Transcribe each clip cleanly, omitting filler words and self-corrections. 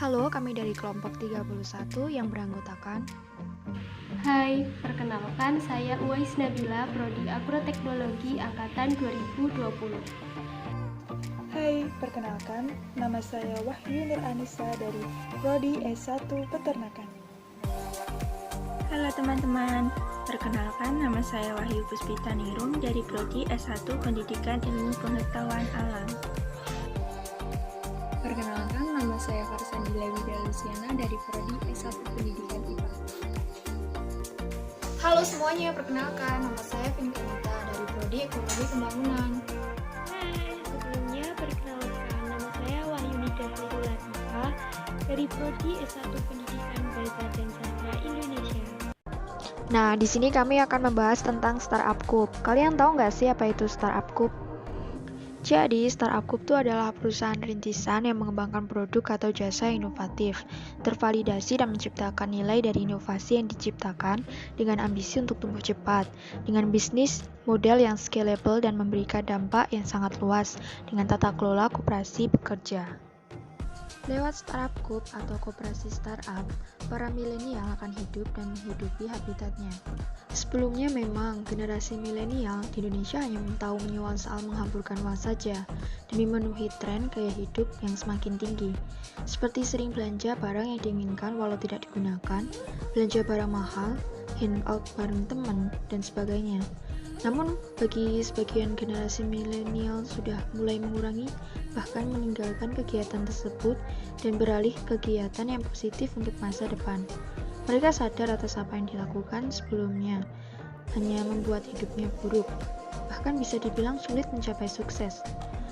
Halo, kami dari kelompok 31 yang beranggotakan. Hai, perkenalkan saya Uwais Nabila, Prodi Agroteknologi Angkatan 2020. Hai, perkenalkan, nama saya Wahyu Nur Anissa dari Prodi S1 Peternakan. Halo teman-teman, perkenalkan nama saya Wahyu Puspita Ningrum dari Prodi S1 Pendidikan Ilmu Pengetahuan Alam. Perkenalkan, nama saya Farsandila Wida Luciana dari Prodi S1 Pendidikan IPA. Halo semuanya, perkenalkan nama saya Pinkanita dari Prodi Ekonomi Pembangunan. Hai, sebelumnya perkenalkan nama saya Wahyunida Latifah dari Prodi S1 Pendidikan Bahasa dan Sastra Indonesia. Nah, di sini kami akan membahas tentang Startup Group. Kalian tahu nggak sih apa itu Startup Group? Jadi, Startup Group itu adalah perusahaan rintisan yang mengembangkan produk atau jasa yang inovatif, tervalidasi dan menciptakan nilai dari inovasi yang diciptakan dengan ambisi untuk tumbuh cepat, dengan bisnis model yang scalable dan memberikan dampak yang sangat luas, dengan tata kelola koperasi bekerja. Lewat Startup Group atau koperasi startup, para milenial akan hidup dan menghidupi habitatnya. Sebelumnya memang generasi milenial di Indonesia hanya tahu menyoal soal menghamburkan uang saja demi memenuhi tren gaya hidup yang semakin tinggi. Seperti sering belanja barang yang diinginkan walau tidak digunakan, belanja barang mahal, hangout bareng teman, dan sebagainya. Namun, bagi sebagian generasi milenial sudah mulai mengurangi, bahkan meninggalkan kegiatan tersebut dan beralih ke kegiatan yang positif untuk masa depan. Mereka sadar atas apa yang dilakukan sebelumnya, hanya membuat hidupnya buruk, bahkan bisa dibilang sulit mencapai sukses.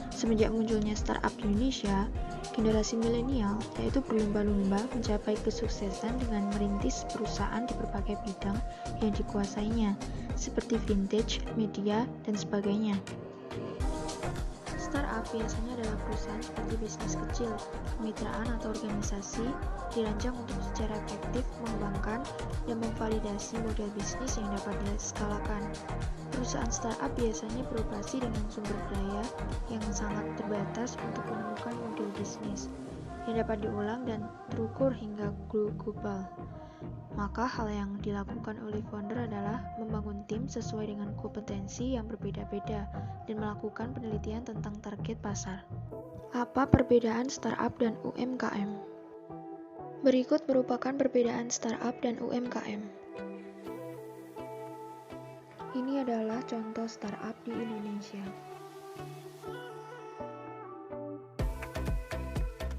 Semenjak munculnya startup di Indonesia, generasi milenial yaitu berlomba-lomba mencapai kesuksesan dengan merintis perusahaan di berbagai bidang yang dikuasainya, seperti vintage, media, dan sebagainya. Startup biasanya adalah perusahaan seperti bisnis kecil, kemitraan atau organisasi dirancang untuk secara efektif mengembangkan dan memvalidasi model bisnis yang dapat diskalakan. Perusahaan startup biasanya beroperasi dengan sumber daya yang sangat terbatas untuk menemukan model bisnis yang dapat diulang dan terukur hingga global. Maka hal yang dilakukan oleh founder adalah membangun tim sesuai dengan kompetensi yang berbeda-beda dan melakukan penelitian tentang target pasar. Apa perbedaan startup dan UMKM? Berikut merupakan perbedaan startup dan UMKM. Ini adalah contoh startup di Indonesia.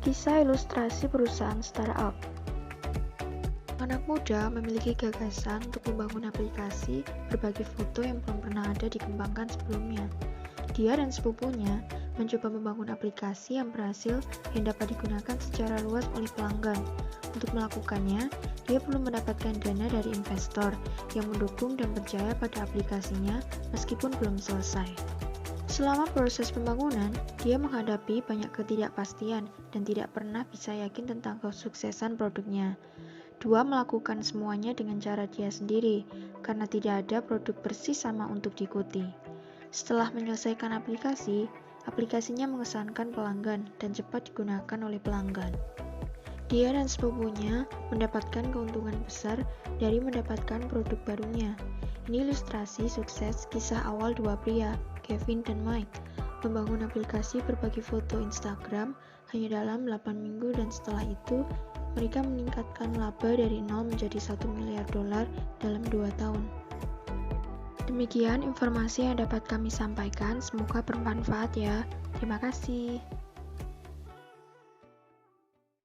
Kisah ilustrasi perusahaan startup. Anak muda memiliki gagasan untuk membangun aplikasi berbagi foto yang belum pernah ada dikembangkan sebelumnya. Dia dan sepupunya mencoba membangun aplikasi yang berhasil yang dapat digunakan secara luas oleh pelanggan. Untuk melakukannya, dia perlu mendapatkan dana dari investor yang mendukung dan percaya pada aplikasinya meskipun belum selesai. Selama proses pembangunan, dia menghadapi banyak ketidakpastian dan tidak pernah bisa yakin tentang kesuksesan produknya. Dua melakukan semuanya dengan cara dia sendiri, karena tidak ada produk persis sama untuk diikuti. Setelah menyelesaikan aplikasi, aplikasinya mengesankan pelanggan dan cepat digunakan oleh pelanggan. Dia dan sepupunya mendapatkan keuntungan besar dari mendapatkan produk barunya. Ini ilustrasi sukses kisah awal dua pria, Kevin dan Mike, membangun aplikasi berbagi foto Instagram hanya dalam 8 minggu dan setelah itu mereka meningkatkan laba dari 0 menjadi $1 miliar dalam 2 tahun. Demikian informasi yang dapat kami sampaikan, semoga bermanfaat ya. Terima kasih.